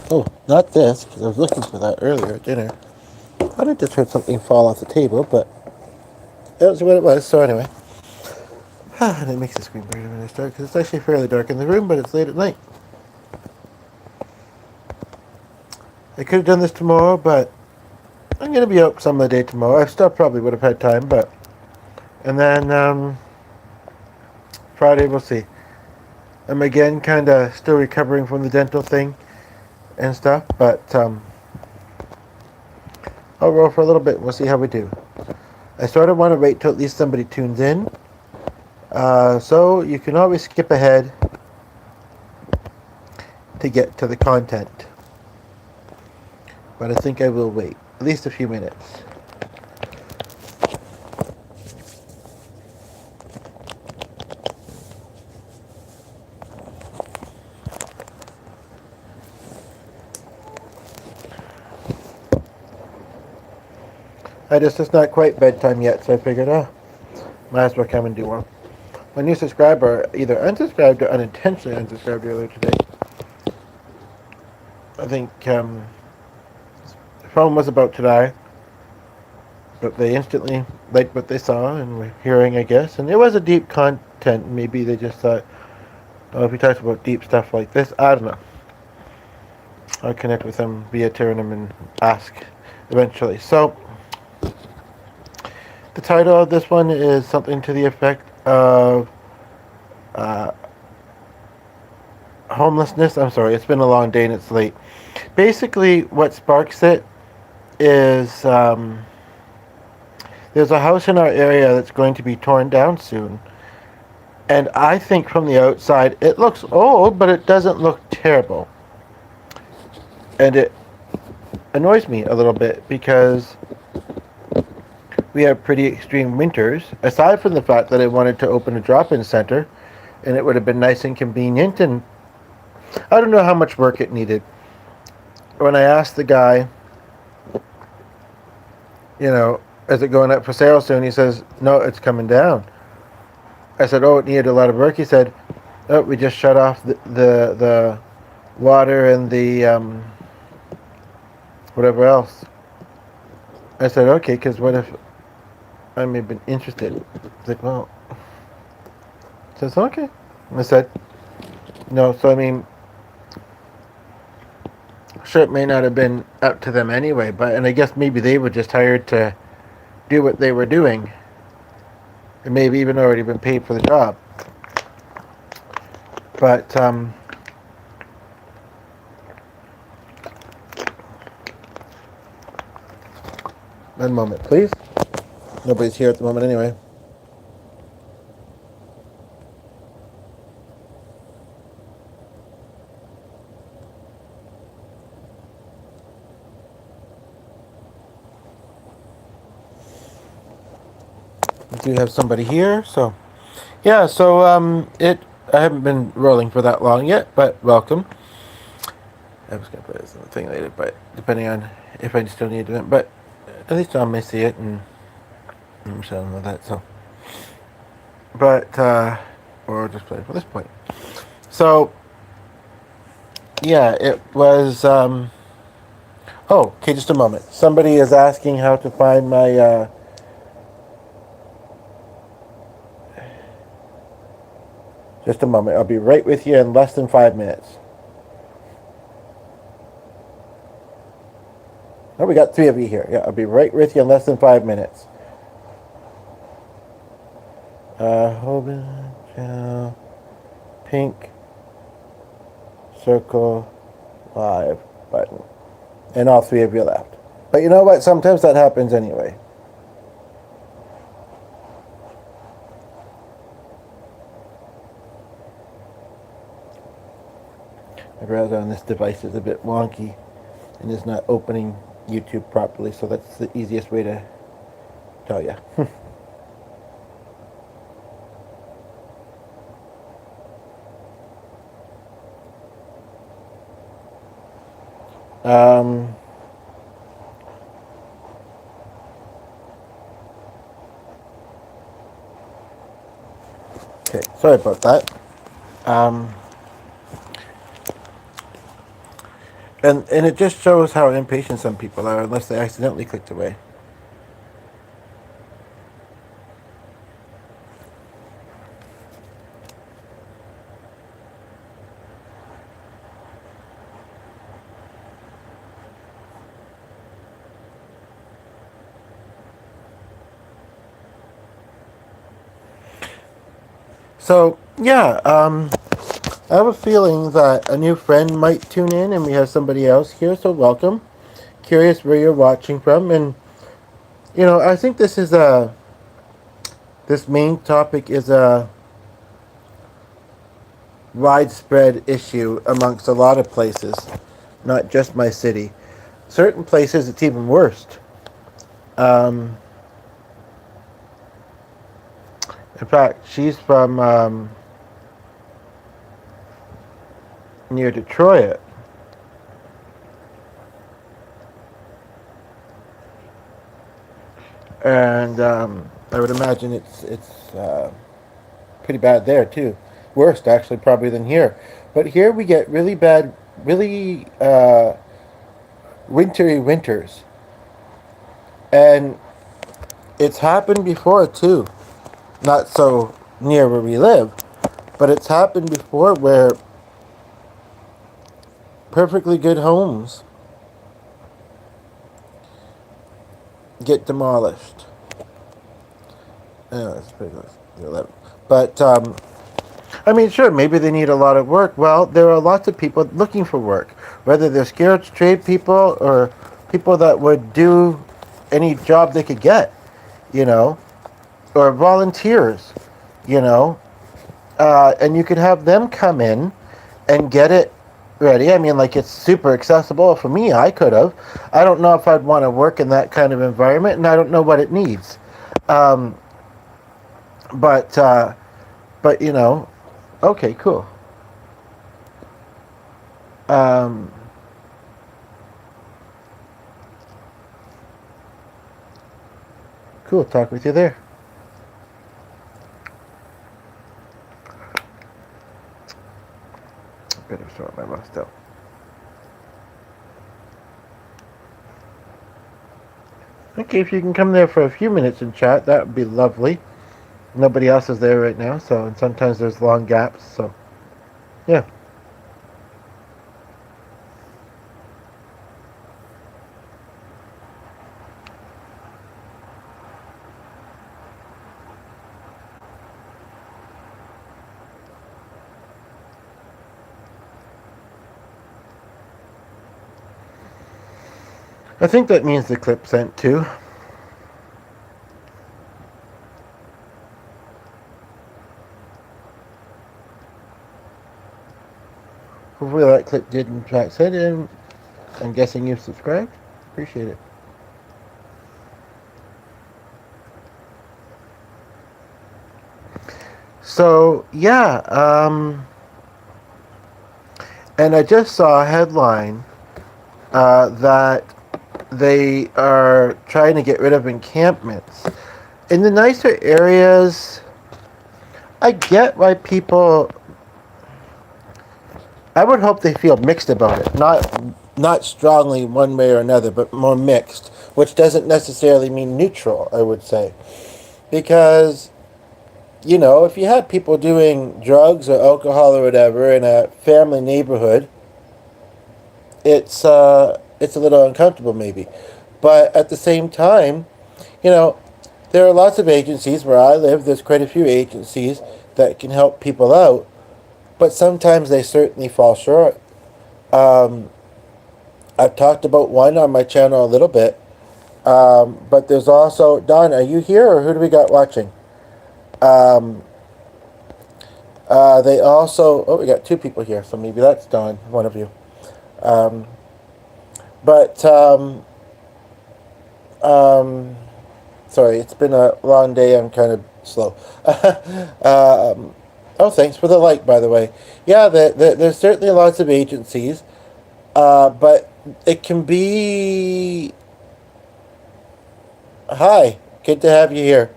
Oh, not this, because I was looking for that earlier at dinner. I did just heard something fall off the table, but that was what it was. So anyway, and it makes the screen brighter when I start, because it's actually fairly dark in the room, but it's late at night. I could have done this tomorrow, but I'm going to be out some of the day tomorrow. I still probably would have had time, but... And then Friday, we'll see. I'm again kind of still recovering from the dental thing and stuff, but I'll roll for a little bit and we'll see how we do. I sort of want to wait till at least somebody tunes in. So you can always skip ahead to get to the content. But I think I will wait at least a few minutes. It's not quite bedtime yet, so I figured, might as well come and do one. My new subscriber either unsubscribed or unintentionally unsubscribed earlier today. I think the phone was about to die, but they instantly liked what they saw and were hearing, I guess. And it was a deep content. Maybe they just thought, oh, if he talks about deep stuff like this, I don't know. I'll connect with them via Turnham and ask eventually. So, the title of this one is something to the effect of homelessness. I'm sorry, it's been a long day and it's late. Basically, what sparks it is there's a house in our area that's going to be torn down soon. And I think from the outside, it looks old, but it doesn't look terrible. And it annoys me a little bit because we have pretty extreme winters, aside from the fact that I wanted to open a drop-in center, and it would have been nice and convenient, and I don't know how much work it needed. When I asked the guy, is it going up for sale soon? He says, no, it's coming down. I said, oh, it needed a lot of work. He said, oh, we just shut off the water and the whatever else. I said, okay, because what if I may have been interested? He's like, well, I said, okay. I said, no, so I mean, sure, it may not have been up to them anyway, and I guess maybe they were just hired to do what they were doing. And maybe even already been paid for the job. But, one moment, please. Nobody's here at the moment anyway. We do have somebody here, so yeah. So I haven't been rolling for that long yet, but welcome. I was gonna put this in the thing later, but depending on if I still need it, but at least John may see it and Michelle know that. So, but or just play it for this point. So yeah, it was. Oh, okay. Just a moment. Somebody is asking how to find my. Just a moment. I'll be right with you in less than 5 minutes. Oh, we got 3 of you here. Yeah, I'll be right with you in less than 5 minutes. Hoban, channel, pink, circle, live button. And all 3 of you left. But you know what? Sometimes that happens anyway. My browser on this device is a bit wonky and is not opening YouTube properly, so that's the easiest way to tell you. Okay, sorry about that. And it just shows how impatient some people are unless they accidentally clicked away. So yeah, I have a feeling that a new friend might tune in, and we have somebody else here. So welcome. Curious where you're watching from, and I think this main topic is a widespread issue amongst a lot of places, not just my city. Certain places it's even worse. Um, in fact, she's from near Detroit, and I would imagine it's pretty bad there too. Worst actually probably than here. But here we get really bad, really wintry winters, and it's happened before too. Not so near where we live, but it's happened before where perfectly good homes get demolished. Yeah, that's pretty close. But I mean, sure, maybe they need a lot of work. Well, there are lots of people looking for work, whether they're skilled trade people or people that would do any job they could get, you know, or volunteers, you know, and you could have them come in and get it ready. I mean, like it's super accessible. For me, I could have. I don't know if I'd want to work in that kind of environment, and I don't know what it needs. Um, but but okay, cool. Um, cool. Talk with you there. Better sort my mouth out. Okay, if you can come there for a few minutes and chat, that would be lovely. Nobody else is there right now, so and sometimes there's long gaps. So yeah. I think that means the clip sent too. Hopefully that clip did in fact send in. I'm guessing you've subscribed. Appreciate it. So yeah, and I just saw a headline that they are trying to get rid of encampments in the nicer areas. I get why people. I would hope they feel mixed about it, not strongly one way or another, but more mixed, which doesn't necessarily mean neutral. I would say, because if you had people doing drugs or alcohol or whatever in a family neighborhood, it's a little uncomfortable maybe, but at the same time, you know, there are lots of agencies where I live. There's quite a few agencies that can help people out, but sometimes they certainly fall short. Um, I've talked about one on my channel a little bit, but there's also Don. Are you here, or who do we got watching? Um, they also we got two people here, so maybe that's Don, one of you. Um, but um, sorry, it's been a long day. I'm kind of slow. Oh, thanks for the like, by the way. Yeah, there's certainly lots of agencies, but it can be. Hi, good to have you here.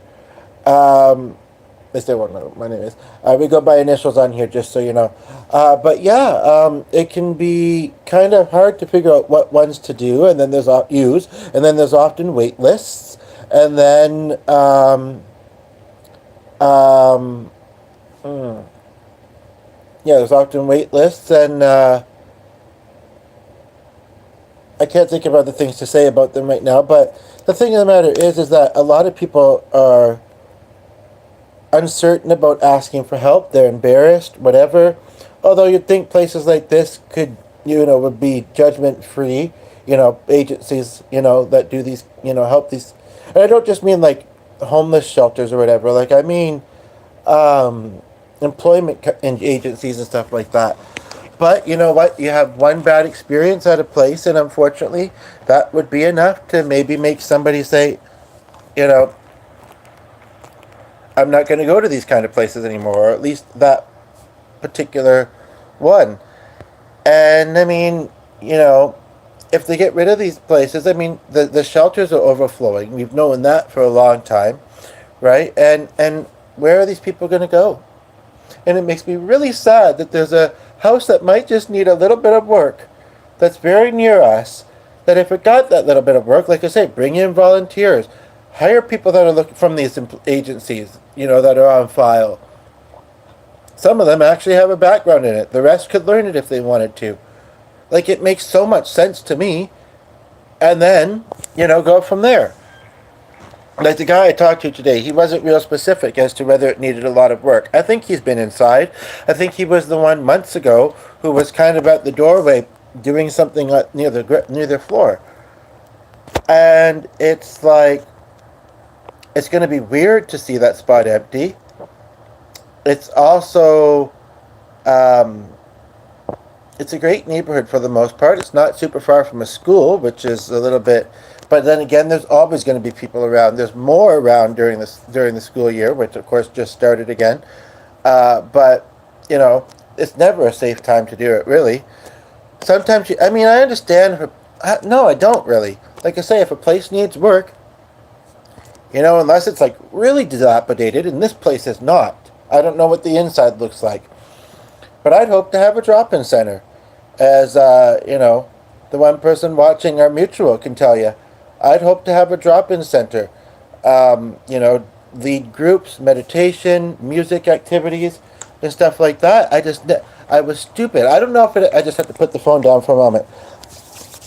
Um, I still won't know what my name is. We go by initials on here, just so you know. But yeah, it can be kind of hard to figure out what ones to do, and then there's use, and then there's often wait lists, and then um, mm, yeah, there's often wait lists, and I can't think of other things to say about them right now. But the thing of the matter is that a lot of people are uncertain about asking for help. They're embarrassed, whatever. Although you'd think places like this could, would be judgment free. Agencies, that do these, help these. And I don't just mean like homeless shelters or whatever. Like I mean, employment agencies and stuff like that. But you know what? You have one bad experience at a place, and unfortunately, that would be enough to maybe make somebody say, you know, I'm not going to go to these kind of places anymore, or at least that particular one. And I mean, if they get rid of these places, I mean, the shelters are overflowing. We've known that for a long time, right? And where are these people going to go? And it makes me really sad that there's a house that might just need a little bit of work that's very near us, that if it got that little bit of work, like I say, bring in volunteers, hire people that are looking from these agencies, that are on file. Some of them actually have a background in it. The rest could learn it if they wanted to. Like, it makes so much sense to me. And then, go from there. Like the guy I talked to today, he wasn't real specific as to whether it needed a lot of work. I think he's been inside. I think he was the one months ago who was kind of at the doorway doing something near the floor. And it's like, it's going to be weird to see that spot empty. It's also, it's a great neighborhood for the most part. It's not super far from a school, which is a little bit. But then again, there's always going to be people around. There's more around during the school year, which of course just started again. But it's never a safe time to do it, really. Sometimes I understand. No, I don't really. Like I say, if a place needs work, unless it's like really dilapidated, and this place is not. I don't know what the inside looks like, but I'd hope to have a drop-in center, as the one person watching our mutual can tell you. I'd hope to have a drop-in center. Lead groups, meditation, music activities, and stuff like that. I was stupid. I don't know if I just have to put the phone down for a moment.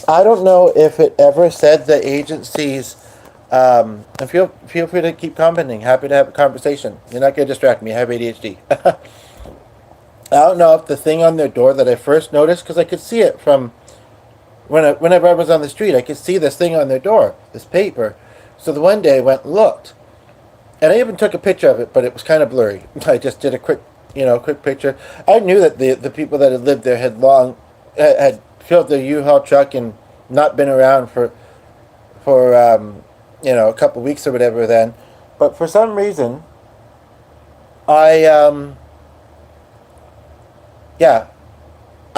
I don't know if it ever said the agencies, and feel free to keep commenting. Happy to have a conversation. You're not going to distract me. I have ADHD. I don't know if the thing on their door that I first noticed, because I could see it from whenever I was on the street, I could see this thing on their door, this paper. So the one day I went and looked, and I even took a picture of it, but it was kind of blurry. I just did a quick picture. I knew that the people that had lived there had filled their U-Haul truck and not been around for a couple weeks or whatever then. But for some reason, I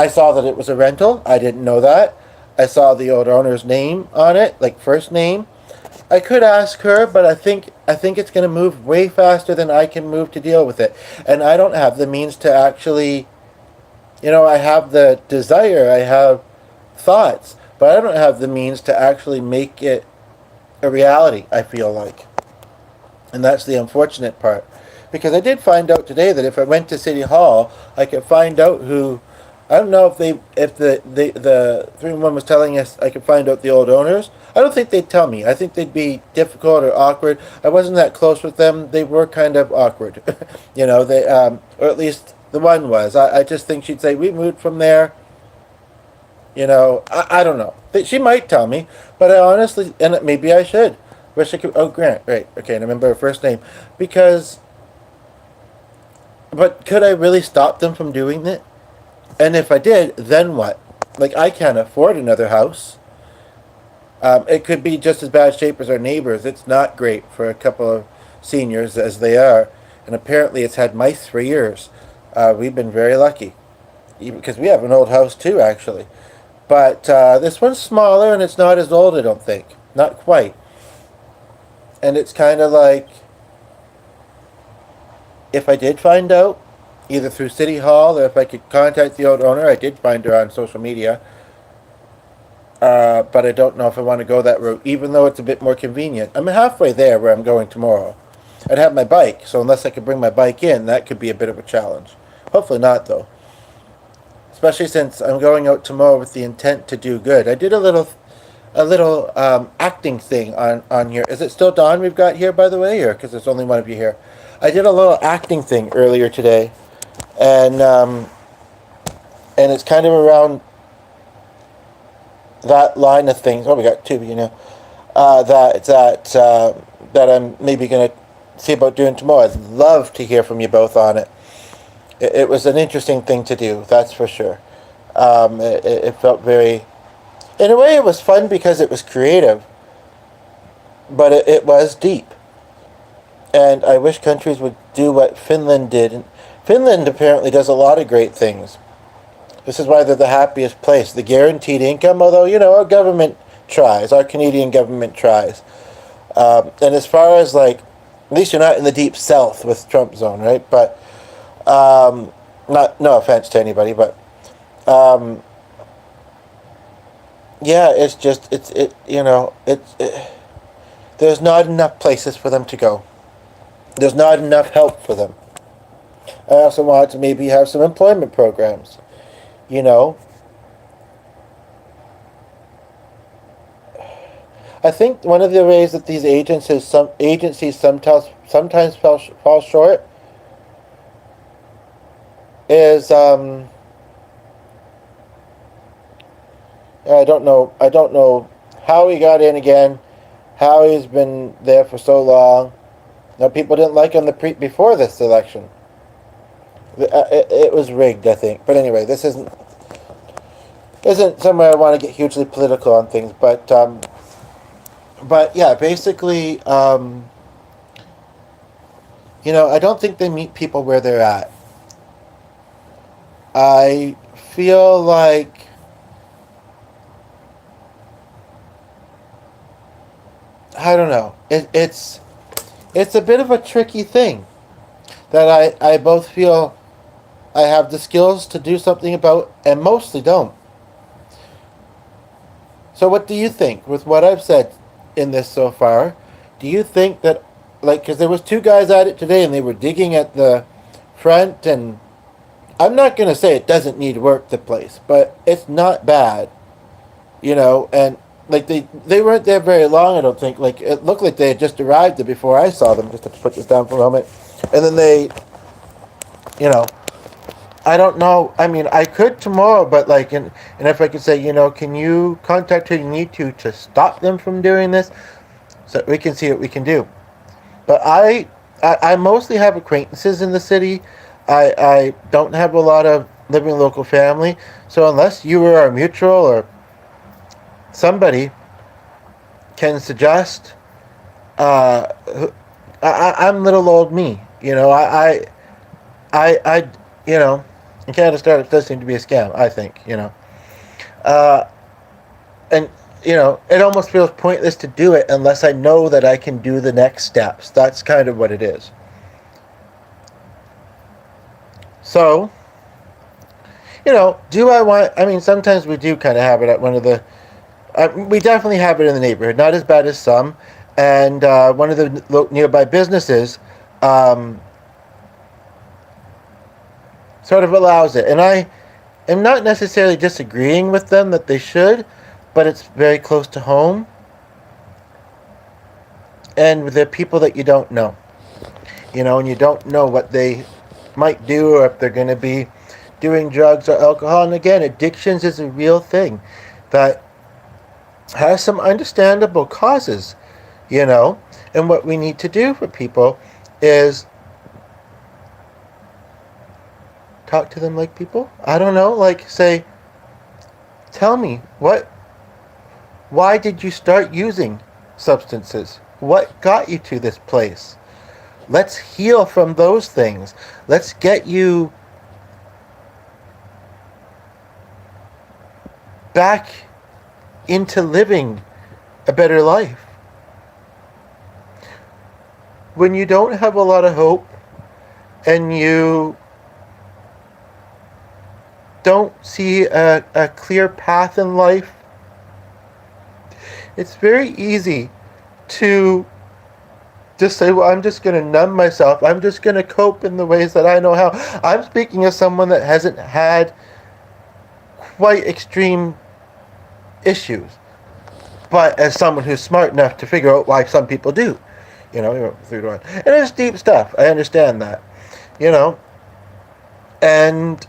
saw that it was a rental. I didn't know that. I saw the old owner's name on it, like first name. I could ask her, but I think it's going to move way faster than I can move to deal with it. And I don't have the means to actually, I have the desire, I have thoughts, but I don't have the means to actually make it a reality, I feel like. And that's the unfortunate part. Because I did find out today that if I went to City Hall, I could find out who. I don't know if the 311 was telling us I could find out the old owners. I don't think they'd tell me. I think they'd be difficult or awkward. I wasn't that close with them. They were kind of awkward, they or at least the one was. I just think she'd say we moved from there. I don't know. She might tell me, but I honestly, and maybe I should. Wish I could. Oh, Grant, right? Okay, and I remember her first name But could I really stop them from doing it? And if I did, then what? Like, I can't afford another house. It could be just as bad shape as our neighbors. It's not great for a couple of seniors as they are. And apparently it's had mice for years. We've been very lucky. Because we have an old house too, actually. But this one's smaller and it's not as old, I don't think. Not quite. And it's kind of like, if I did find out, either through City Hall or if I could contact the old owner, I did find her on social media. But I don't know if I want to go that route, even though it's a bit more convenient. I'm halfway there where I'm going tomorrow. I'd have my bike, so unless I could bring my bike in, that could be a bit of a challenge. Hopefully not, though. Especially since I'm going out tomorrow with the intent to do good. I did a little acting thing on here. Is it still Dawn we've got here, by the way, or because there's only one of you here? I did a little acting thing earlier today, and it's kind of around that line of things. Oh, we got two, that I'm maybe going to see about doing tomorrow. I'd love to hear from you both on it. It was an interesting thing to do, that's for sure. It felt very, in a way, it was fun because it was creative, but it was deep. And I wish countries would do what Finland did. And Finland apparently does a lot of great things. This is why they're the happiest place. The guaranteed income, although, our government tries. Our Canadian government tries. And as far as, at least you're not in the deep south with Trump zone, right? But, no offense to anybody, but, yeah, it's just, there's not enough places for them to go. There's not enough help for them. I also want to maybe have some employment programs. I think one of the ways that these agencies sometimes fall short is I don't know how he got in again, how he's been there for so long. Now people didn't like him before this election. It was rigged, I think. But anyway, this isn't somewhere I want to get hugely political on things. But yeah, basically, I don't think they meet people where they're at. I feel like I don't know. It's a bit of a tricky thing that I both feel I have the skills to do something about and mostly don't. So what do you think with what I've said in this so far? Do you think that, because there was two guys at it today and they were digging at the front, and I'm not going to say it doesn't need work, the place, but it's not bad, and they weren't there very long, I don't think. It looked like they had just arrived there before I saw them. Just have to put this down for a moment. And then they, I don't know. I mean, I could tomorrow, but and if I could say, can you contact who you need to stop them from doing this, so we can see what we can do. But I mostly have acquaintances in the city. I don't have a lot of living local family. So unless you or a mutual or somebody can suggest, I'm little old me. Canada startups does seem to be a scam, I think, and, it almost feels pointless to do it unless I know that I can do the next steps. That's kind of what it is. So, do I want, sometimes we do kind of have it at one of the, we definitely have it in the neighborhood, not as bad as some, and one of the nearby businesses, sort of allows it. And I am not necessarily disagreeing with them that they should, but it's very close to home. And they're people that you don't know. And you don't know what they might do or if they're going to be doing drugs or alcohol. And again, addictions is a real thing that has some understandable causes, And what we need to do for people is talk to them like people. I don't know, say, tell me, why did you start using substances? What got you to this place? Let's heal from those things. Let's get you back into living a better life. When you don't have a lot of hope and you don't see a clear path in life, it's very easy to just say, well, I'm just going to numb myself. I'm just going to cope in the ways that I know how. I'm speaking as someone that hasn't had quite extreme issues, but as someone who's smart enough to figure out why some people do. You know, and it's deep stuff. I understand that. You know, and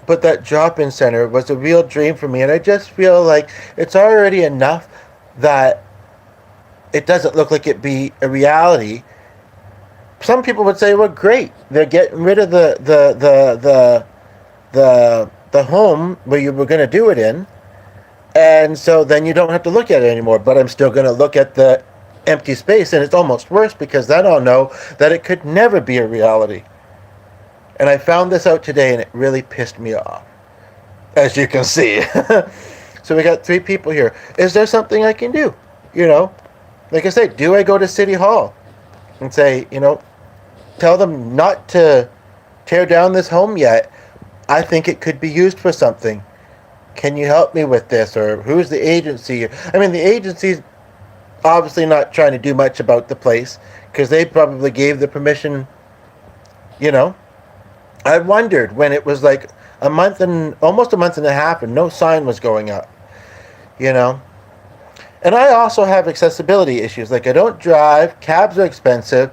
but that drop-in center was a real dream for me, and I just feel like it's already enough that it doesn't look like it be a reality. Some people would say, well, great, they're getting rid of the home where you were going to do it in, and so then you don't have to look at it anymore. But I'm still going to look at the empty space, and it's almost worse because then I'll know that it could never be a reality. And I found this out today, and it really pissed me off, as you can see. So we got 3 people here. Is there something I can do? You know, like I said, do I go to City Hall and say, you know, tell them not to tear down this home yet? I think it could be used for something. Can you help me with this? Or who's the agency? I mean, the agency's obviously not trying to do much about the place because they probably gave the permission, you know. I wondered when it was like almost a month and a half and no sign was going up, you know. And I also have accessibility issues. Like, I don't drive, cabs are expensive,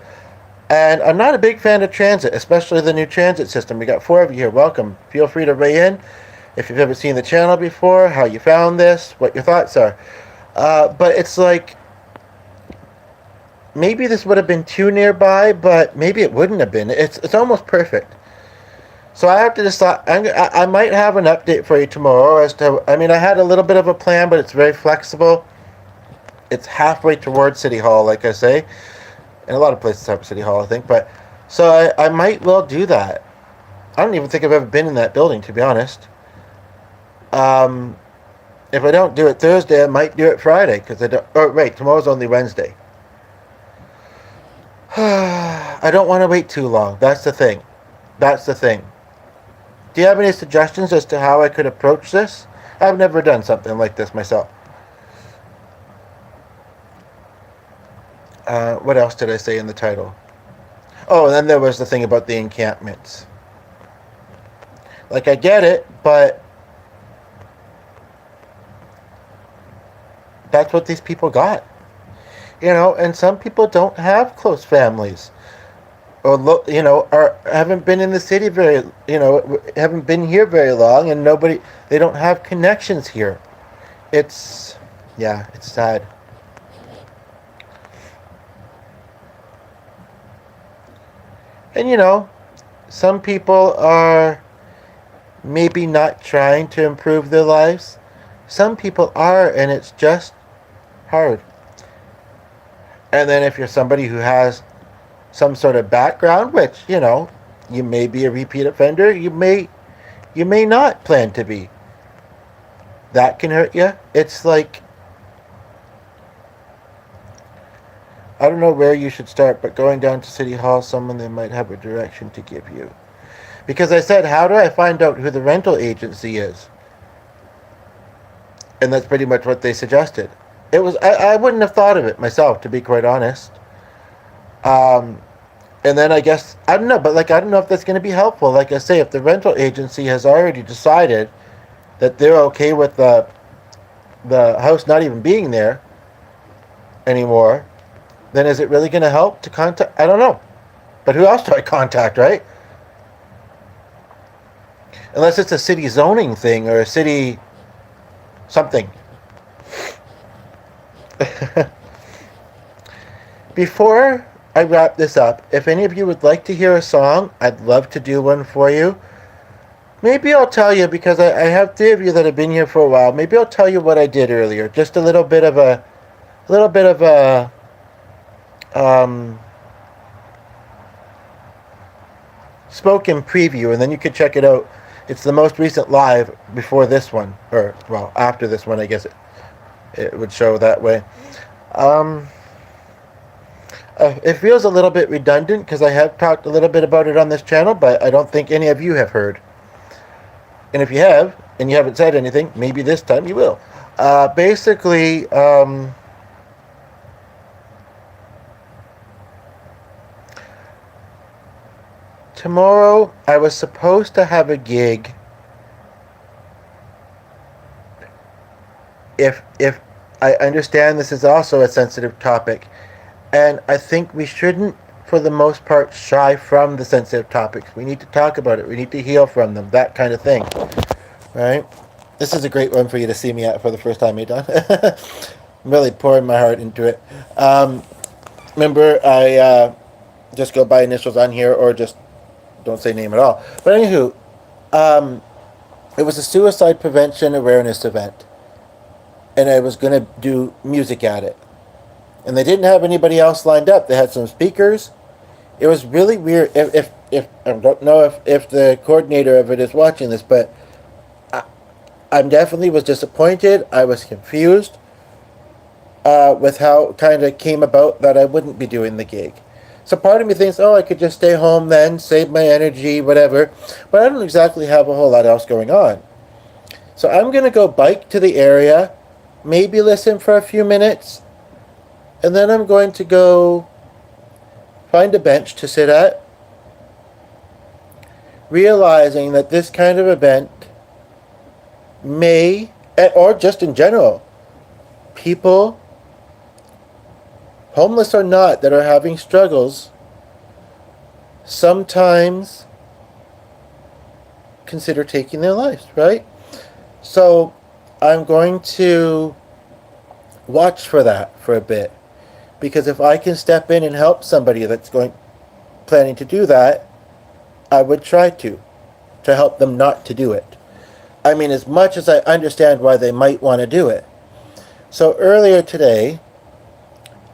and I'm not a big fan of transit, especially the new transit system. We got 4 of you here. Welcome. Feel free to weigh in if you've ever seen the channel before, how you found this, what your thoughts are. But it's like, maybe this would have been too nearby, but maybe it wouldn't have been. It's almost perfect. So I have to decide. I might have an update for you tomorrow as to. I mean, I had a little bit of a plan, but it's very flexible. It's halfway towards City Hall, like I say, and a lot of places have City Hall, I think. But so I might well do that. I don't even think I've ever been in that building, to be honest. If I don't do it Thursday, I might do it Friday because I don't. Oh wait, tomorrow's only Wednesday. I don't want to wait too long. That's the thing. That's the thing. Do you have any suggestions as to how I could approach this? I've never done something like this myself. What else did I say in the title? Oh, and then there was the thing about the encampments. Like, I get it, but that's what these people got. You know, and some people don't have close families. Or, you know, haven't been in the city haven't been here very long, and they don't have connections here. It's sad. And, you know, some people are maybe not trying to improve their lives. Some people are, and it's just hard. And then if you're somebody who has some sort of background, which, you know, you may be a repeat offender, you may not plan to be. That can hurt you. It's like, I don't know where you should start, but going down to City Hall, someone they might have a direction to give you. Because I said, how do I find out who the rental agency is? And that's pretty much what they suggested. It was, I wouldn't have thought of it myself, to be quite honest. And then I guess, I don't know, but like, I don't know if that's going to be helpful. Like I say, if the rental agency has already decided that they're okay with the house not even being there anymore, then is it really going to help to contact? I don't know. But who else do I contact, right? Unless it's a city zoning thing or a city something. Before I wrap this up, if any of you would like to hear a song, I'd love to do one for you. Maybe I'll tell you, because I have 3 of you that have been here for a while. Maybe I'll tell you what I did earlier. Just a little bit of a spoken preview, and then you could check it out. It's the most recent live before this one, or well, after this one, I guess it would show that way. It feels a little bit redundant because I have talked a little bit about it on this channel, but I don't think any of you have heard. And if you have, and you haven't said anything, maybe this time you will. Basically, tomorrow I was supposed to have a gig. If I understand this is also a sensitive topic, and I think we shouldn't, for the most part, shy from the sensitive topics. We need to talk about it. We need to heal from them. That kind of thing, right? This is a great one for you to see me at for the first time, Don. I'm really pouring my heart into it. Remember, I just go by initials on here, or just don't say name at all. But anywho, it was a suicide prevention awareness event, and I was going to do music at it. And they didn't have anybody else lined up. They had some speakers. It was really weird. If I don't know if the coordinator of it is watching this, but I definitely was disappointed. I was confused with how it kind of came about that I wouldn't be doing the gig. So part of me thinks, oh, I could just stay home then, save my energy, whatever. But I don't exactly have a whole lot else going on. So I'm going to go bike to the area, maybe listen for a few minutes, and then I'm going to go find a bench to sit at, realizing that this kind of event may, or just in general, people, homeless or not, that are having struggles, sometimes consider taking their lives, right? So I'm going to watch for that for a bit. Because if I can step in and help somebody that's planning to do that, I would try to help them not to do it. I mean, as much as I understand why they might want to do it. So earlier today,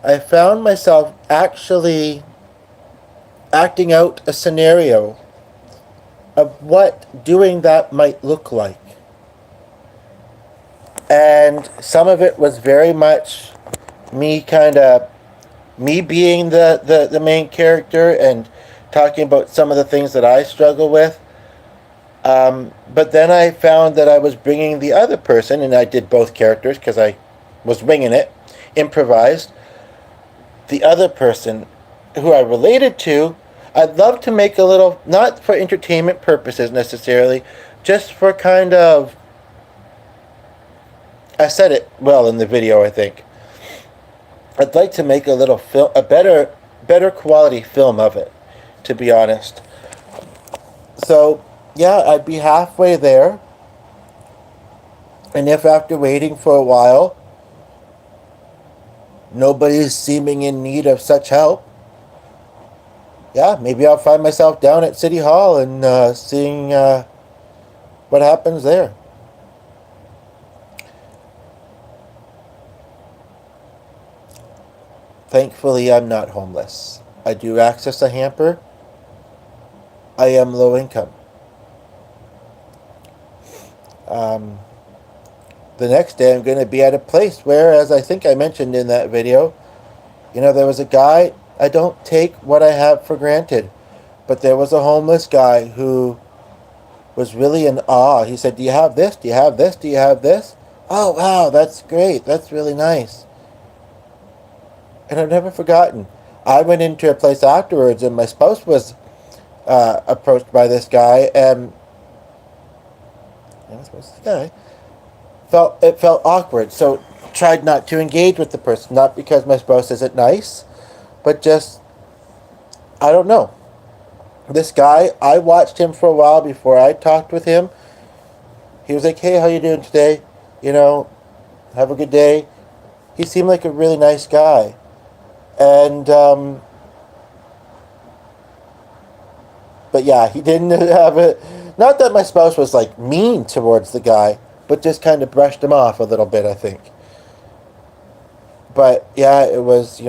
I found myself actually acting out a scenario of what doing that might look like. And some of it was very much me being the main character and talking about some of the things that I struggle with. But then I found that I was bringing the other person, and I did both characters because I was winging it, improvised. The other person who I related to, I'd love to make a little, not for entertainment purposes necessarily, just for kind of, I said it well in the video, I think. I'd like to make a little film, a better quality film of it, to be honest. So, yeah, I'd be halfway there. And if after waiting for a while, nobody's seeming in need of such help, yeah, maybe I'll find myself down at City Hall and seeing what happens there. Thankfully, I'm not homeless. I do access a hamper. I am low income. The next day, I'm going to be at a place where, as I think I mentioned in that video, there was a guy. I don't take what I have for granted, but there was a homeless guy who was really in awe. He said, "Do you have this? Do you have this? Do you have this? Oh, wow, that's great. That's really nice." And I've never forgotten. I went into a place afterwards, and my spouse was approached by this guy, and it felt awkward. So tried not to engage with the person, not because my spouse isn't nice, but just, I don't know. This guy, I watched him for a while before I talked with him. He was like, "Hey, how you doing today? Have a good day." He seemed like a really nice guy. And, but yeah, he didn't have it. Not that my spouse was like mean towards the guy, but just kind of brushed him off a little bit, I think. But yeah, it was,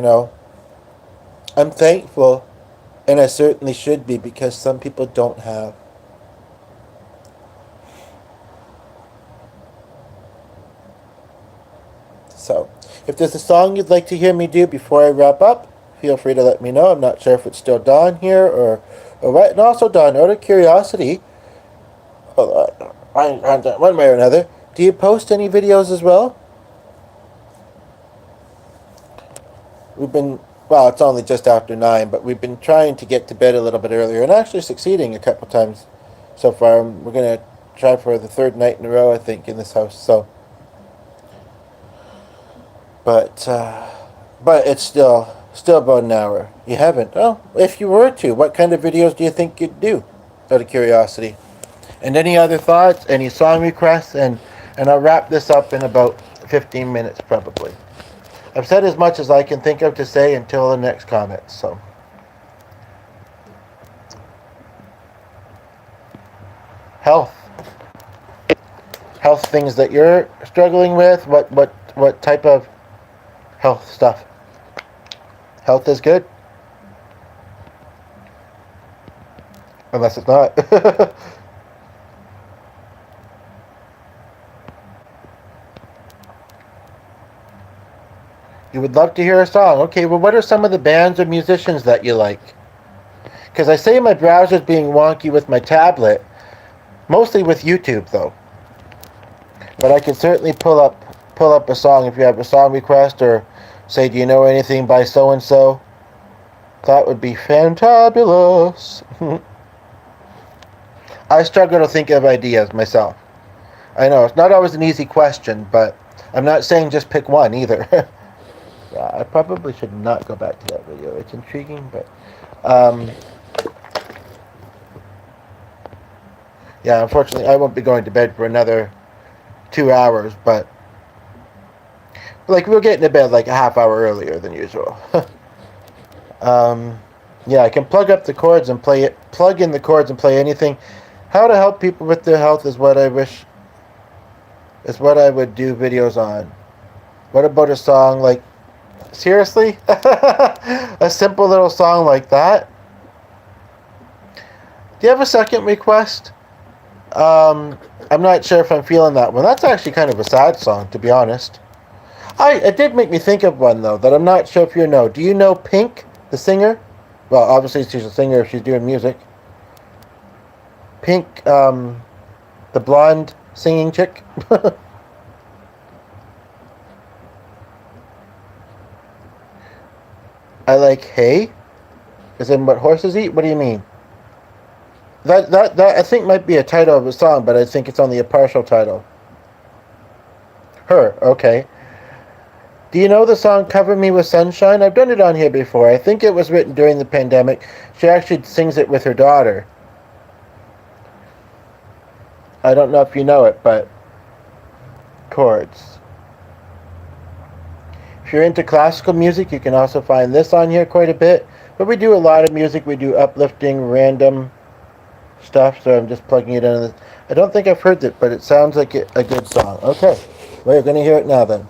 I'm thankful, and I certainly should be, because some people don't have. So, if there's a song you'd like to hear me do before I wrap up, feel free to let me know. I'm not sure if it's still Dawn here or what. And also, Dawn, out of curiosity, one way or another, do you post any videos as well? Well, it's only just after 9, but we've been trying to get to bed a little bit earlier and actually succeeding a couple times so far. We're going to try for the 3rd night in a row, I think, in this house. So, but it's still about an hour. You haven't? Oh, if you were to, what kind of videos do you think you'd do, out of curiosity? And any other thoughts, any song requests, and I'll wrap this up in about 15 minutes probably. I've said as much as I can think of to say until the next comment, so. Health things that you're struggling with, what type of health stuff? Health is good. Unless it's not. You would love to hear a song. Okay, well, what are some of the bands or musicians that you like? Because I say my browser's being wonky with my tablet, mostly with YouTube, though. But I can certainly pull up a song if you have a song request, or say, do you know anything by so-and-so? That would be fantabulous. I struggle to think of ideas myself. I know, it's not always an easy question, but I'm not saying just pick one either. Yeah, I probably should not go back to that video. It's intriguing, but yeah, unfortunately, I won't be going to bed for another 2 hours, but like we're getting to bed like a half hour earlier than usual. Yeah, I can plug in the chords and play anything. How to help people with their health is what I would do videos on. What about a song like, seriously? A simple little song like that? Do you have a second request? I'm not sure if I'm feeling that one. That's actually kind of a sad song, to be honest. It did make me think of one, though, that I'm not sure if you know. Do you know Pink, the singer? Well, obviously she's a singer if she's doing music. Pink, the blonde singing chick. I like hay? As in what horses eat? What do you mean? That I think might be a title of a song, but I think it's only a partial title. Her, okay. Do you know the song Cover Me With Sunshine? I've done it on here before. I think it was written during the pandemic. She actually sings it with her daughter. I don't know if you know it, but chords. If you're into classical music, you can also find this on here quite a bit. But we do a lot of music. We do uplifting, random stuff. So I'm just plugging it in. I don't think I've heard it, but it sounds like a good song. Okay. Well, you're going to hear it now then.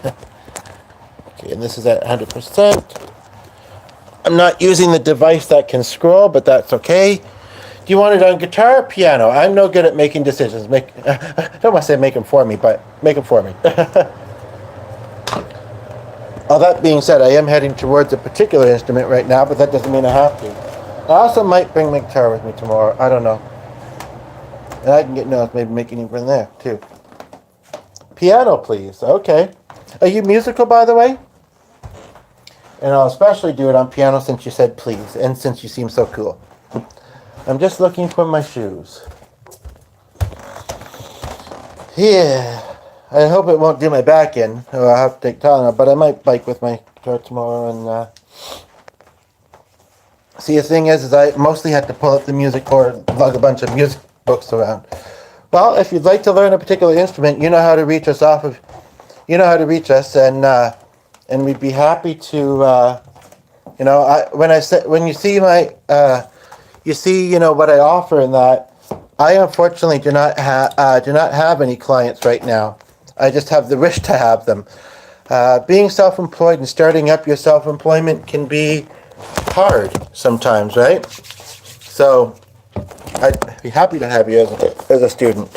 Okay, and this is at 100%. I'm not using the device that can scroll, but that's okay. Do you want it on guitar or piano? I'm no good at making decisions. I don't want to say make them for me, but make them for me. All that being said, I am heading towards a particular instrument right now, but that doesn't mean I have to. I also might bring my guitar with me tomorrow. I don't know. And I can get notes, maybe make it even there, too. Piano, please. Okay. Are you musical, by the way? And I'll especially do it on piano since you said please, and since you seem so cool. I'm just looking for my shoes. Yeah. I hope it won't do my back in. Or I'll have to take Tylenol, but I might bike with my guitar tomorrow and see, the thing is I mostly have to pull up the music or lug a bunch of music books around. Well, if you'd like to learn a particular instrument, you know how to reach us and we'd be happy to when you see my what I offer in that. I unfortunately do not have any clients right now. I just have the wish to have them. Being self-employed and starting up your self-employment can be hard sometimes, right? So I'd be happy to have you as a student,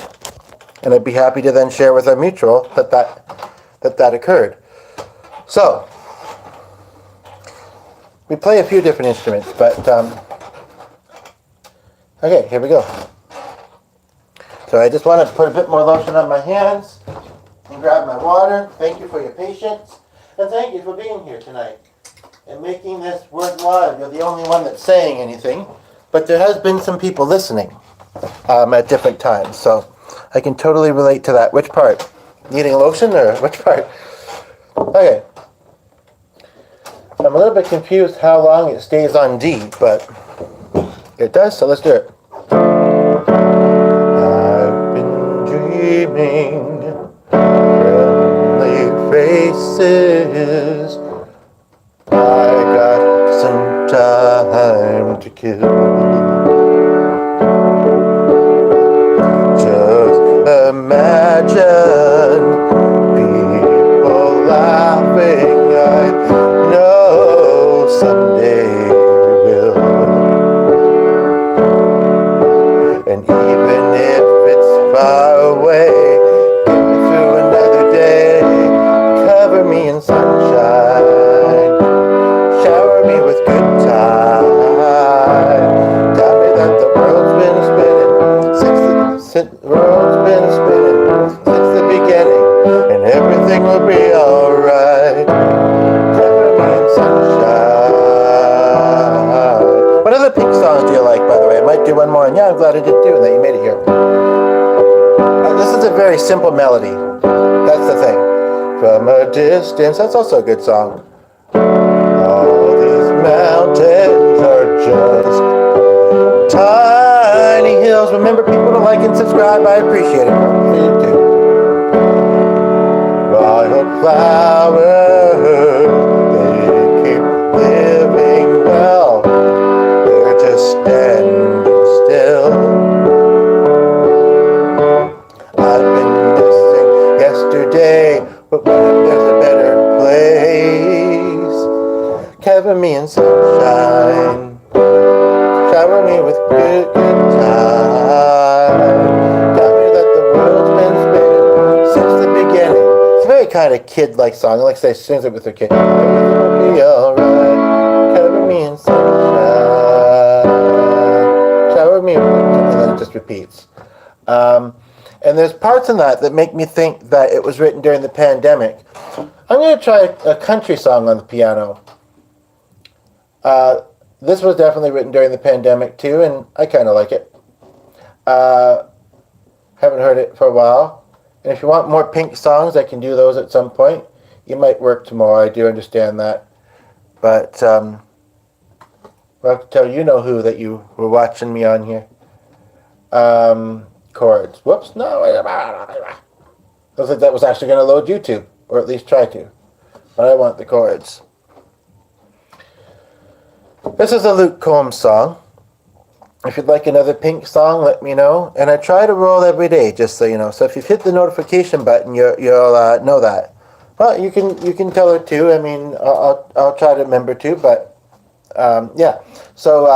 and I'd be happy to then share with our mutual that occurred. So We play a few different instruments, but okay, here we go. So I just want to put a bit more lotion on my hands and grab my water. Thank you for your patience, and thank you for being here tonight and making this worthwhile. You're the only one that's saying anything, but there has been some people listening at different times, so I can totally relate to that. Which part? Needing lotion or which part? Okay. I'm a little bit confused how long it stays on D, but it does, so let's do it. I've been dreaming friendly faces. I got some time to kill. Just imagine people laughing. I know someday we will. And even if it's far away, get me through another day. Cover me in sunshine. Shower me with good time. Tell me that the world's been spinning since the beginning, and everything will be alright. Cover me in sunshine. What other Pink songs do you like, by the way? I might do one more, and yeah, I'm glad I did too, and that you made it here. This is a very simple melody. That's the thing. From a distance, that's also a good song. All these mountains are just tiny hills. Remember, people to like and subscribe. I appreciate it. For you too. Wildflowers, they keep living well. They're just standing still. I've been missing yesterday, but what if there's a better place? Cover me in sunshine. Shower me with good time. Tell me that the world's been spinning since the beginning. It's a very kind of kid-like song. I like to say sings it with their kid. Everything will be alright. Cover me in sunshine. Shower me with good time. And then it just repeats. And there's parts in that make me think that it was written during the pandemic. I'm going to try a country song on the piano. This was definitely written during the pandemic too, and I kind of like it. Haven't heard it for a while. And if you want more Pink songs, I can do those at some point. You might work tomorrow, I do understand that. But I'll have to tell you know who that you were watching me on here. Chords. Whoops, no. I was like that was actually going to load YouTube, or at least try to. But I want the chords. This is a Luke Combs song. If you'd like another Pink song, let me know. And I try to roll every day, just so you know. So if you've hit the notification button, you'll know that. Well, you can tell her too. I mean, I'll try to remember too. But yeah. So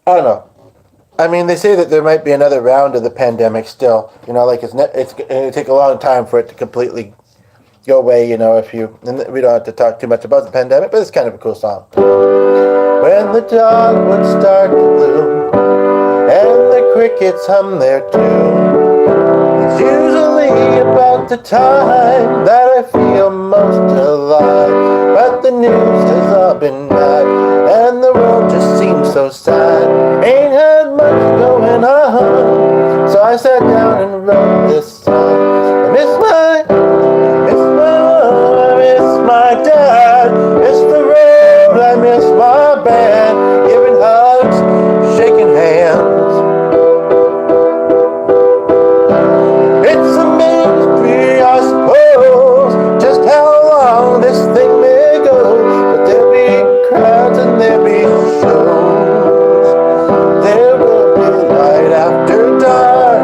I don't know. I mean, they say that there might be another round of the pandemic still. You know, like it's going to take a long time for it to completely go away, you know, and we don't have to talk too much about the pandemic, but it's kind of a cool song. When the dogwoods start to bloom and the crickets hum their tune, it's usually about the time that I feel most alive. But the news has all been bad and the world just seems so sad. Ain't had much going on, so I sat down and wrote this song. I miss my mom, I miss my dad, miss the road, I miss my band, giving hugs, shaking hands. It's a mystery, I suppose, just how long this thing may go, but there'll be crowds and there'll be shows. There will be light after dark,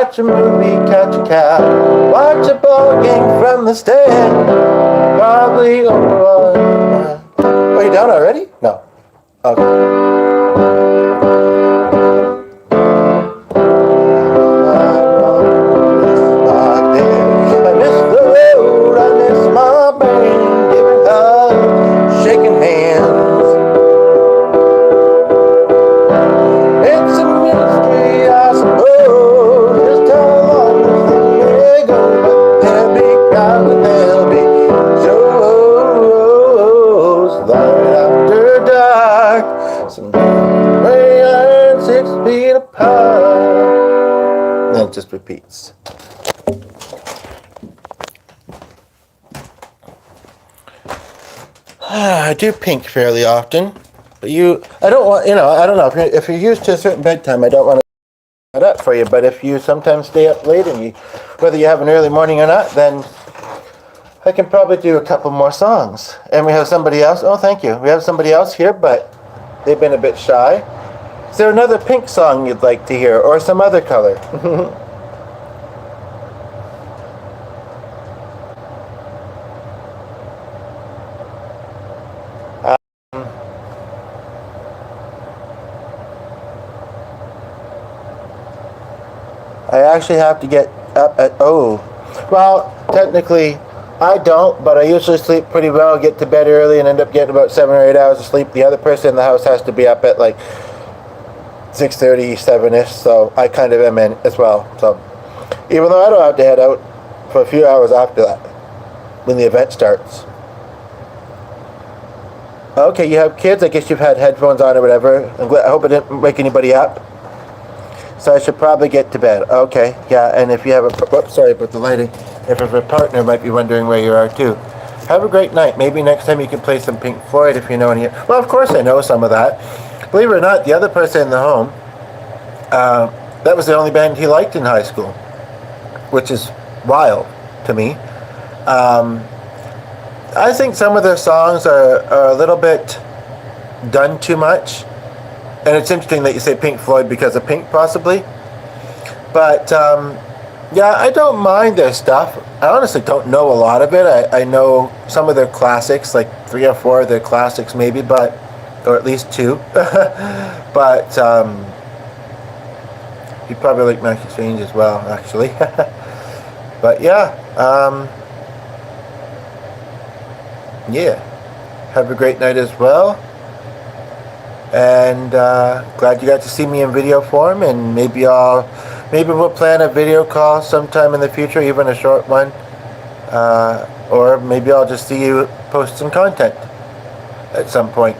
watch a movie, catch a cab, watch a ball game from the stand. Probably over. Are you done already? No. Okay. I miss the road, I miss my band, giving hugs, shaking hands. It's a mystery, I suppose, just how long this thing may go, but there'll be crowds and there'll be shows, light after dark, some way iron 6 feet apart. Then it just repeats. I do Pink fairly often, but I don't want, I don't know, if you're used to a certain bedtime, I don't want to set up for you, but if you sometimes stay up late and whether you have an early morning or not, then I can probably do a couple more songs. And we have somebody else, oh thank you, we have somebody else here, but they've been a bit shy. Is there another Pink song you'd like to hear, or some other color? I actually have to get up at, well, technically I don't, but I usually sleep pretty well, get to bed early and end up getting about 7 or 8 hours of sleep. The other person in the house has to be up at like 6:30, 7-ish, so I kind of am in as well. So even though I don't have to head out for a few hours after that, when the event starts. Okay, you have kids, I guess you've had headphones on or whatever. I hope it didn't wake anybody up. So I should probably get to bed. Okay, yeah, and if you have sorry about the lighting. If you have a partner, might be wondering where you are too. Have a great night. Maybe next time you can play some Pink Floyd if you know any. Well, of course I know some of that. Believe it or not, the other person in the home, that was the only band he liked in high school, which is wild to me. I think some of their songs are a little bit done too much. And it's interesting that you say Pink Floyd because of Pink, possibly. But, yeah, I don't mind their stuff. I honestly don't know a lot of it. I know some of their classics, like 3 or 4 of their classics maybe, or at least 2. But, you probably like Max Exchange as well, actually. But, yeah. Yeah. Have a great night as well. And glad you got to see me in video form, and maybe we'll plan a video call sometime in the future, even a short one, or maybe I'll just see you post some content at some point.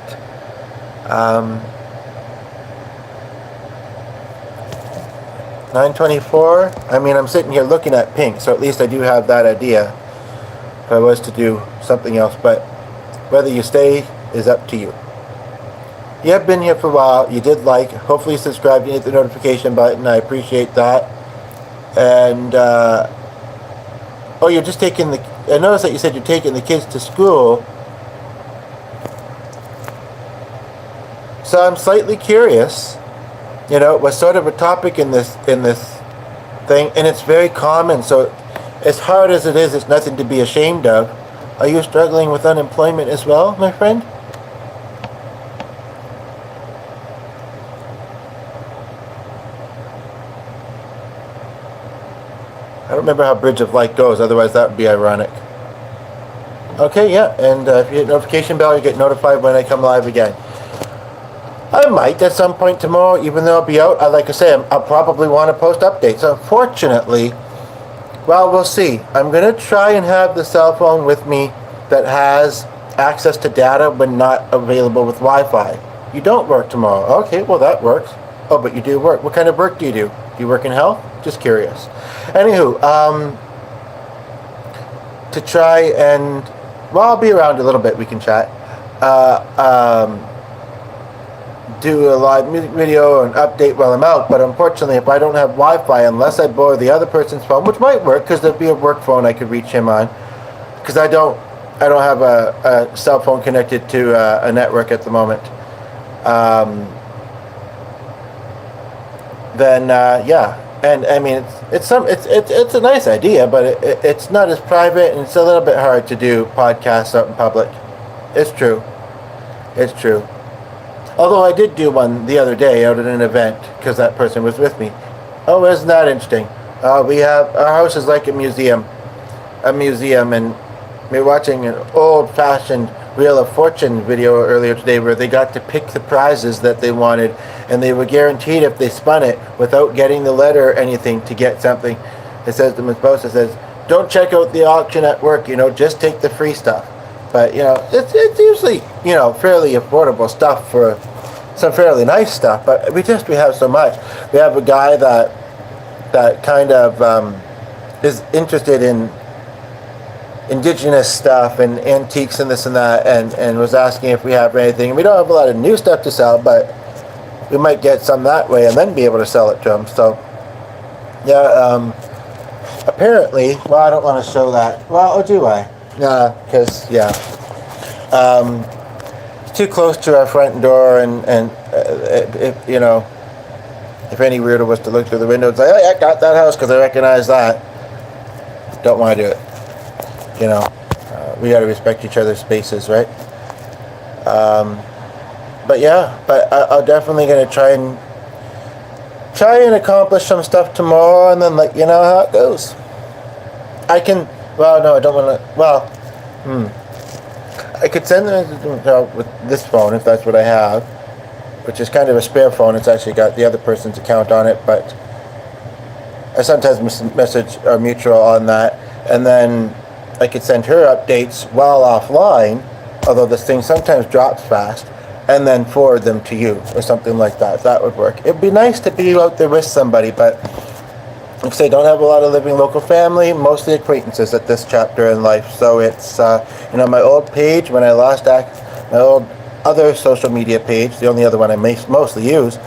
9:24. I mean, I'm sitting here looking at Pink, so at least I do have that idea if I was to do something else, but whether you stay is up to you. You have been here for a while, you did like, hopefully you subscribed, you hit the notification button, I appreciate that. And, you're just taking I noticed that you said you're taking the kids to school. So I'm slightly curious, it was sort of a topic in this thing, and it's very common, so as hard as it is, it's nothing to be ashamed of. Are you struggling with unemployment as well, my friend? I don't remember how Bridge of Light goes, otherwise that would be ironic. Okay, yeah, and if you hit notification bell, you get notified when I come live again. I might at some point tomorrow, even though I'll be out. Like I say, I'll probably want to post updates. Unfortunately, well, we'll see. I'm going to try and have the cell phone with me that has access to data but not available with Wi-Fi. You don't work tomorrow. Okay, well that works. Oh, but you do work. What kind of work do you do? Do you work in health? Just curious. Anywho, to try and, well, I'll be around a little bit. We can chat. Do a live video and update while I'm out, but unfortunately, if I don't have Wi-Fi, unless I borrow the other person's phone, which might work because there'd be a work phone I could reach him on, because I don't have a cell phone connected to a network at the moment. Then yeah, And I mean, it's a nice idea, but it's not as private, and it's a little bit hard to do podcasts out in public. It's true. It's true. Although I did do one the other day out at an event because that person was with me. Oh, isn't that interesting? We have our house is like a museum, and we were watching an old-fashioned Wheel of Fortune video earlier today where they got to pick the prizes that they wanted, and they were guaranteed if they spun it without getting the letter or anything to get something. It says to Ms. Bosa, says, don't check out the auction at work, just take the free stuff. But, it's usually, fairly affordable stuff for some fairly nice stuff, but we have so much. We have a guy that kind of is interested in indigenous stuff and antiques and this and that, and was asking if we have anything. We don't have a lot of new stuff to sell, but we might get some that way and then be able to sell it to them. So yeah, apparently, well, I don't want to show that. Well, or do I? Because it's too close to our front door, and if any weirdo was to look through the window and say, oh, I got that house because I recognize that, don't want to do it. We got to respect each other's spaces, right? But I'm definitely going to try and accomplish some stuff tomorrow, and then let you know how it goes. I don't want to. I could send them with this phone if that's what I have, which is kind of a spare phone. It's actually got the other person's account on it, but I sometimes message our mutual on that, and then I could send her updates while offline, although this thing sometimes drops fast, and then forward them to you or something like that. That would work. It'd be nice to be out there with somebody, but like I say, don't have a lot of living local family, mostly acquaintances at this chapter in life. So it's, my old page, when I lost my old other social media page, the only other one I mostly use,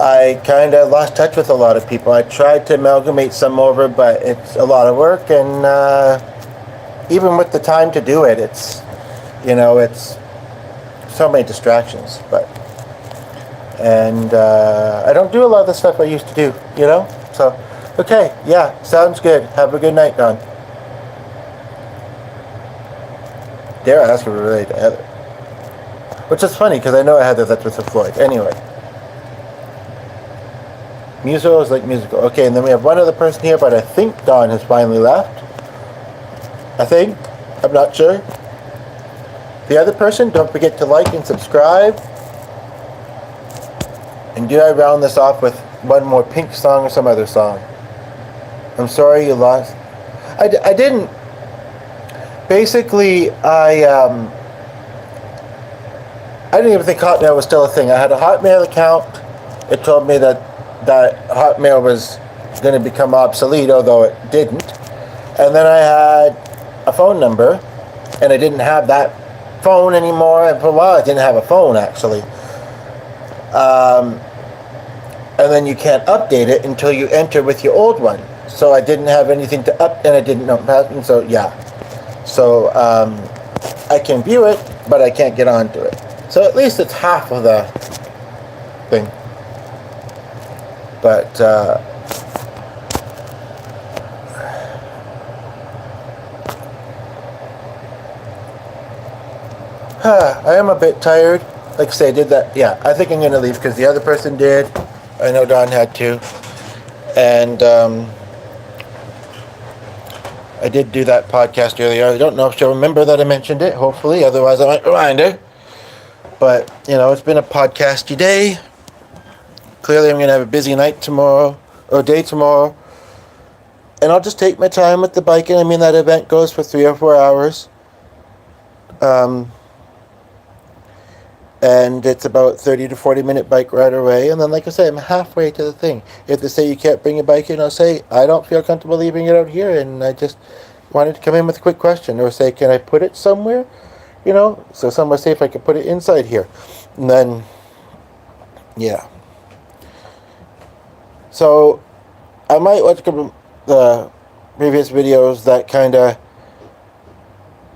I kind of lost touch with a lot of people. I tried to amalgamate some over, but it's a lot of work, and even with the time to do it, it's so many distractions. And I don't do a lot of the stuff I used to do, So, okay, yeah, sounds good. Have a good night, Don. Dare I ask if we're related to Heather? Which is funny, because I know Heather, that's with Floyd. Anyway. Musical is like musical. Okay, and then we have one other person here, but I think Don has finally left. I think. I'm not sure. The other person, don't forget to like and subscribe. And do I round this off with one more Pink song or some other song? I'm sorry you lost. I didn't. Basically, I didn't even think Hotmail was still a thing. I had a Hotmail account. It told me that Hotmail was going to become obsolete, although it didn't. And then I had a phone number, and I didn't have that phone anymore. And for a while, I didn't have a phone, actually. And then you can't update it until you enter with your old one. So I didn't have anything to and I didn't know. And so, yeah. So I can view it, but I can't get onto it. So at least it's half of the thing. But I am a bit tired. Like I say, I did that. Yeah, I think I'm going to leave because the other person did. I know Don had to. And I did do that podcast earlier. I don't know if she'll remember that I mentioned it, hopefully. Otherwise, I might remind her. But, it's been a podcasty day. Clearly, I'm going to have a busy night tomorrow, or day tomorrow. And I'll just take my time with the biking. I mean, that event goes for 3 or 4 hours. And it's about 30 to 40 minute bike ride away. And then, like I say, I'm halfway to the thing. If they say you can't bring your bike in, I'll say, I don't feel comfortable leaving it out here. And I just wanted to come in with a quick question. Or say, can I put it somewhere? So someone say if I could put it inside here. And then, yeah. So, I might watch the previous videos that kind of,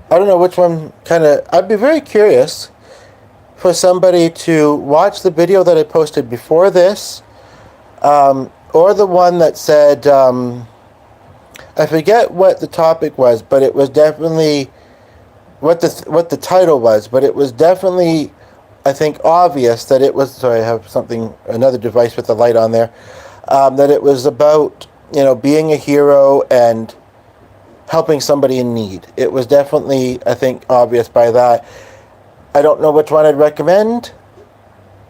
I don't know which one kind of, I'd be very curious for somebody to watch the video that I posted before this, or the one that said, I forget what the topic was, but it was definitely what the title was, but it was definitely, I think, obvious that it was. Sorry, I have another device with the light on there. That it was about, being a hero and helping somebody in need. It was definitely, I think, obvious by that. I don't know which one I'd recommend.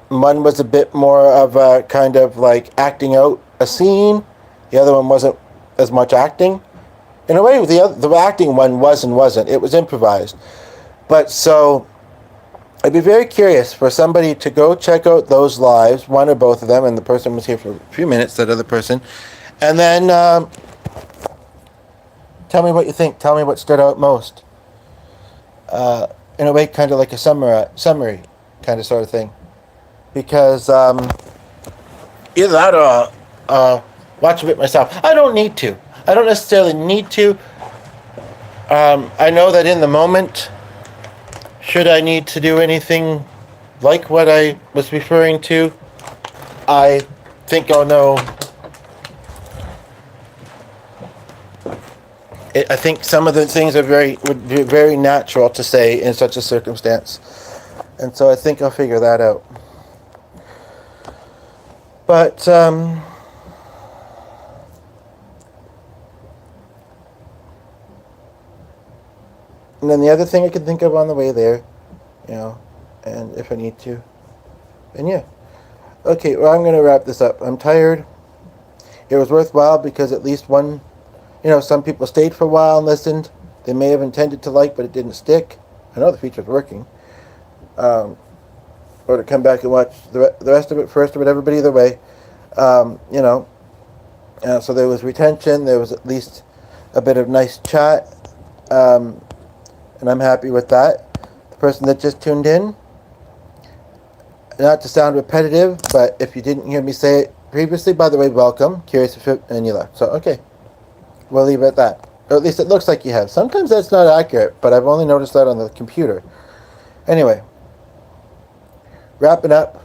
One was a bit more of a kind of like acting out a scene. The other one wasn't as much acting. In a way, the acting one was and wasn't. It was improvised. But so, I'd be very curious for somebody to go check out those lives, one or both of them, and the person was here for a few minutes, that other person, and then tell me what you think. Tell me what stood out most. In a way, kind of like a summary kind of sort of thing. Because either that or watch a bit myself. I don't need to. I don't necessarily need to. I know that in the moment, should I need to do anything like what I was referring to, I think I'll know. I think some of the things would be very natural to say in such a circumstance. And so I think I'll figure that out. But, and then the other thing I can think of on the way there, and if I need to, and yeah. Okay, well, I'm going to wrap this up. I'm tired. It was worthwhile because at least one, some people stayed for a while and listened. They may have intended to like, but it didn't stick. I know the feature's working. Or to come back and watch the rest of it first or whatever, but either way, so there was retention. There was at least a bit of nice chat. And I'm happy with that. The person that just tuned in, not to sound repetitive, but if you didn't hear me say it previously, by the way, welcome. Curious if and you left. So, okay. We'll leave it at that. Or at least it looks like you have. Sometimes that's not accurate, but I've only noticed that on the computer. Anyway, wrapping up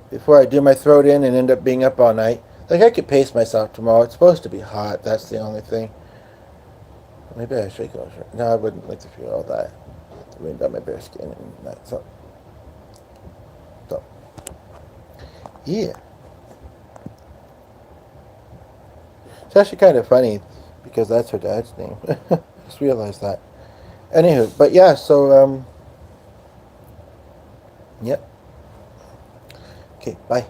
before I do my throat in and end up being up all night. Like, I could pace myself tomorrow. It's supposed to be hot. That's the only thing. Maybe I should go. No, I wouldn't like to feel all that. Wind on my bare skin and that. So, yeah. It's actually kind of funny because that's her dad's name. Just realized that. Anywho, but yeah, so, yep. Okay, bye.